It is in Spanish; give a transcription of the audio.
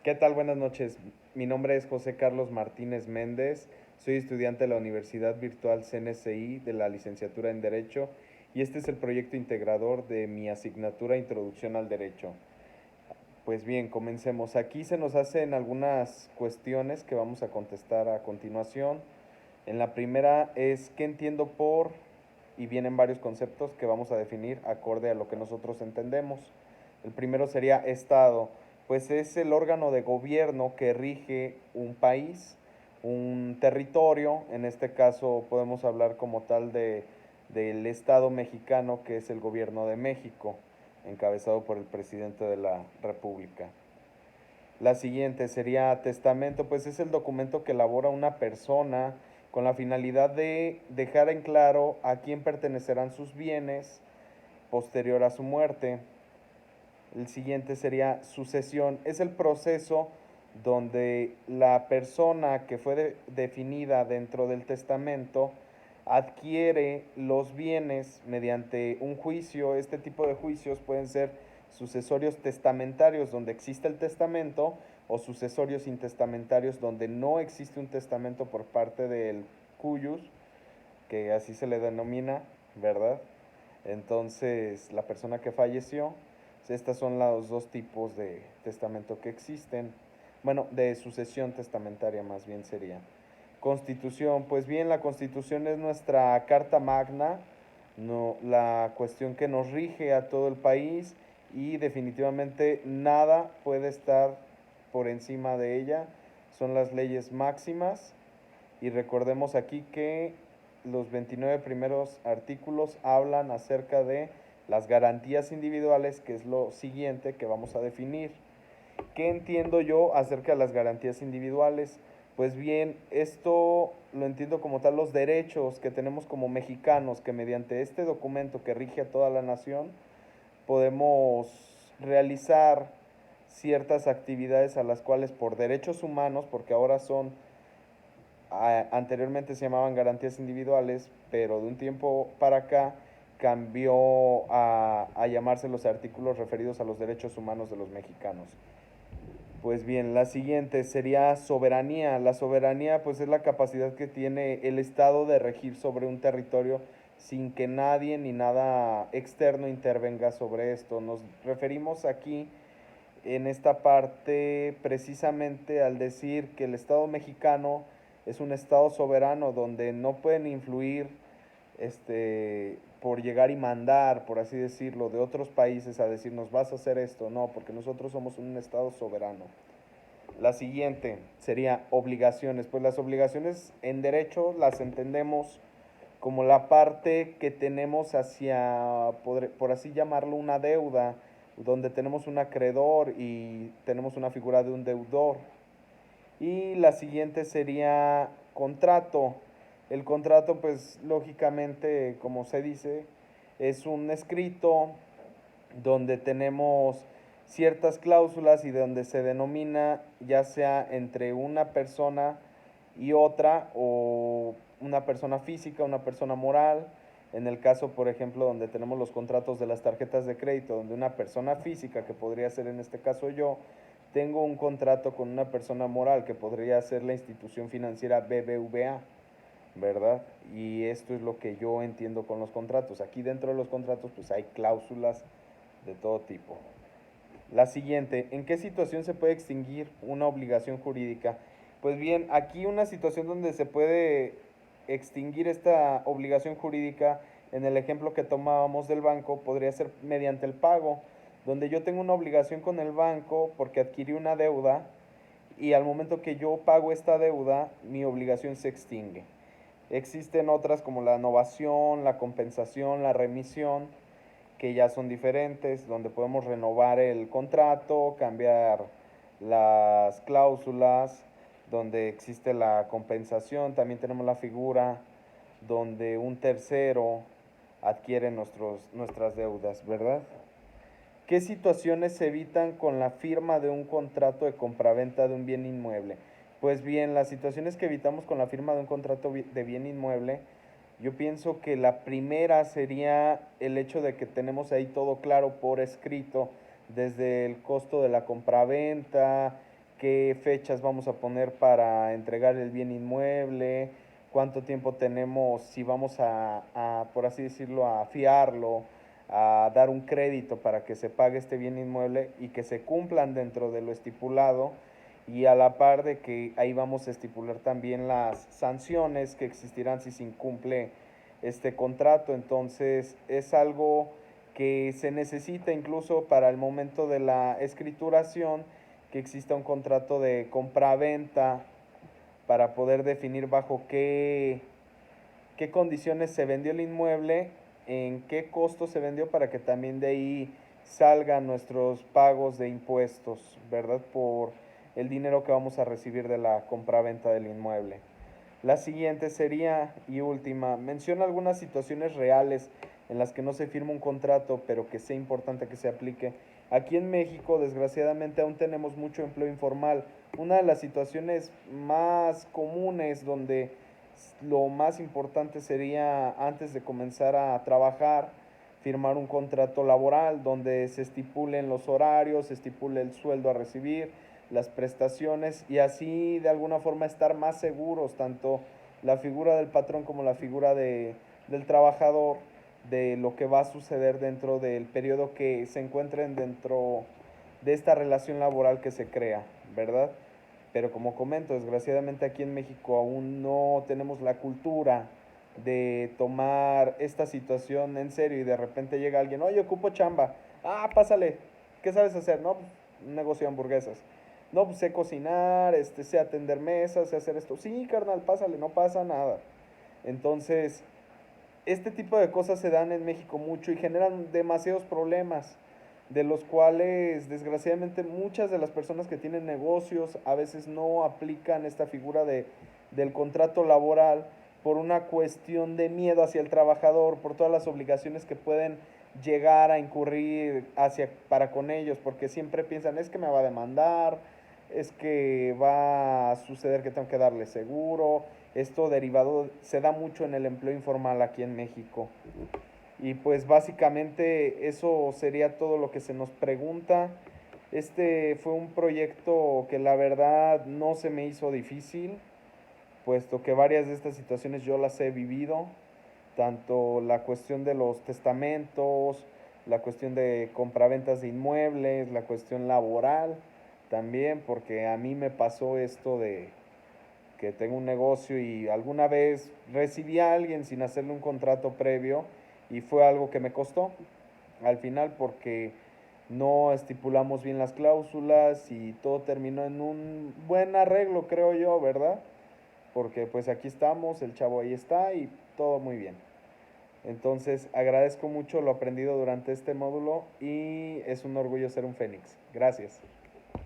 ¿Qué tal? Buenas noches. Mi nombre es José Carlos Martínez Méndez. Soy estudiante de la Universidad Virtual CNSI de la licenciatura en Derecho y este es el proyecto integrador de mi asignatura Introducción al Derecho. Pues bien, comencemos. Aquí se nos hacen algunas cuestiones que vamos a contestar a continuación. En la primera es ¿qué entiendo por? Y vienen varios conceptos que vamos a definir acorde a lo que nosotros entendemos. El primero sería Estado, pues es el órgano de gobierno que rige un país, un territorio. En este caso podemos hablar como tal del Estado mexicano, que es el gobierno de México, encabezado por el presidente de la República. La siguiente sería testamento, pues es el documento que elabora una persona con la finalidad de dejar en claro a quién pertenecerán sus bienes posterior a su muerte. El siguiente sería sucesión, es el proceso donde la persona que fue definida dentro del testamento adquiere los bienes mediante un juicio. Este tipo de juicios pueden ser sucesorios testamentarios donde existe el testamento o sucesorios intestamentarios donde no existe un testamento por parte del cuyus, que así se le denomina, ¿verdad? Entonces, la persona que falleció, estas son los dos tipos de testamento que existen. Bueno, de sucesión testamentaria más bien sería. Constitución, pues bien, la Constitución es nuestra carta magna, no, la cuestión que nos rige a todo el país y definitivamente nada puede estar por encima de ella. Son las leyes máximas y recordemos aquí que los 29 primeros artículos hablan acerca de las garantías individuales, que es lo siguiente que vamos a definir. ¿Qué entiendo yo acerca de las garantías individuales? Pues bien, esto lo entiendo como tal los derechos que tenemos como mexicanos, que mediante este documento que rige a toda la nación, podemos realizar ciertas actividades a las cuales por derechos humanos, porque ahora son anteriormente se llamaban garantías individuales, pero de un tiempo para acá cambió a llamarse los artículos referidos a los derechos humanos de los mexicanos. Pues bien, la siguiente sería soberanía. La soberanía pues es la capacidad que tiene el Estado de regir sobre un territorio sin que nadie ni nada externo intervenga sobre esto. Nos referimos aquí en esta parte precisamente al decir que el Estado mexicano es un Estado soberano donde no pueden influir por llegar y mandar, por así decirlo, de otros países a decirnos vas a hacer esto, no, porque nosotros somos un Estado soberano. La siguiente sería obligaciones, pues las obligaciones en derecho las entendemos como la parte que tenemos hacia, por así llamarlo, una deuda, donde tenemos un acreedor y tenemos una figura de un deudor. Y la siguiente sería contrato. El contrato, pues lógicamente, como se dice, es un escrito donde tenemos ciertas cláusulas y donde se denomina ya sea entre una persona y otra o una persona física, una persona moral. En el caso, por ejemplo, donde tenemos los contratos de las tarjetas de crédito, donde una persona física, que podría ser en este caso yo, tengo un contrato con una persona moral, que podría ser la institución financiera BBVA, ¿verdad? Y esto es lo que yo entiendo con los contratos. Aquí dentro de los contratos pues hay cláusulas de todo tipo. La siguiente, ¿en qué situación se puede extinguir una obligación jurídica? Pues bien, aquí una situación donde se puede extinguir esta obligación jurídica, en el ejemplo que tomábamos del banco, podría ser mediante el pago, donde yo tengo una obligación con el banco porque adquirí una deuda y al momento que yo pago esta deuda, mi obligación se extingue. Existen otras como la novación, la compensación, la remisión, que ya son diferentes, donde podemos renovar el contrato, cambiar las cláusulas, donde existe la compensación. También tenemos la figura donde un tercero adquiere nuestras deudas, ¿verdad? ¿Qué situaciones se evitan con la firma de un contrato de compraventa de un bien inmueble? Pues bien, las situaciones que evitamos con la firma de un contrato de bien inmueble, yo pienso que la primera sería el hecho de que tenemos ahí todo claro por escrito, desde el costo de la compraventa, qué fechas vamos a poner para entregar el bien inmueble, cuánto tiempo tenemos, si vamos por así decirlo, a fiarlo, a dar un crédito para que se pague este bien inmueble y que se cumplan dentro de lo estipulado, y a la par de que ahí vamos a estipular también las sanciones que existirán si se incumple este contrato. Entonces es algo que se necesita incluso para el momento de la escrituración, que exista un contrato de compra-venta para poder definir bajo qué condiciones se vendió el inmueble, en qué costo se vendió, para que también de ahí salgan nuestros pagos de impuestos, ¿verdad? Por el dinero que vamos a recibir de la compraventa del inmueble. La siguiente sería, y última, menciona algunas situaciones reales en las que no se firma un contrato, pero que sea importante que se aplique. Aquí en México, desgraciadamente, aún tenemos mucho empleo informal. Una de las situaciones más comunes donde lo más importante sería, antes de comenzar a trabajar, firmar un contrato laboral donde se estipulen los horarios, se estipule el sueldo a recibir, las prestaciones, y así de alguna forma estar más seguros, tanto la figura del patrón como la figura del trabajador, de lo que va a suceder dentro del periodo que se encuentren dentro de esta relación laboral que se crea, ¿verdad? Pero como comento, desgraciadamente aquí en México aún no tenemos la cultura de tomar esta situación en serio, y de repente llega alguien, oye, ocupo chamba, ah, pásale, ¿qué sabes hacer? No, pues, un negocio de hamburguesas. No, pues sé cocinar, sé atender mesas, sé hacer esto. Sí, carnal, pásale, no pasa nada. Entonces, este tipo de cosas se dan en México mucho y generan demasiados problemas, de los cuales desgraciadamente muchas de las personas que tienen negocios a veces no aplican esta figura del contrato laboral, por una cuestión de miedo hacia el trabajador, por todas las obligaciones que pueden llegar a incurrir para con ellos, porque siempre piensan, es que me va a demandar, es que va a suceder que tengo que darle seguro. Esto derivado se da mucho en el empleo informal aquí en México. Y pues básicamente eso sería todo lo que se nos pregunta. Este fue un proyecto que la verdad no se me hizo difícil, puesto que varias de estas situaciones yo las he vivido, tanto la cuestión de los testamentos, la cuestión de compraventas de inmuebles, la cuestión laboral también, porque a mí me pasó esto de que tengo un negocio y alguna vez recibí a alguien sin hacerle un contrato previo, y fue algo que me costó al final, porque no estipulamos bien las cláusulas y todo terminó en un buen arreglo, creo yo, ¿verdad? Porque pues aquí estamos, el chavo ahí está y todo muy bien. Entonces agradezco mucho lo aprendido durante este módulo y es un orgullo ser un Fénix. Gracias.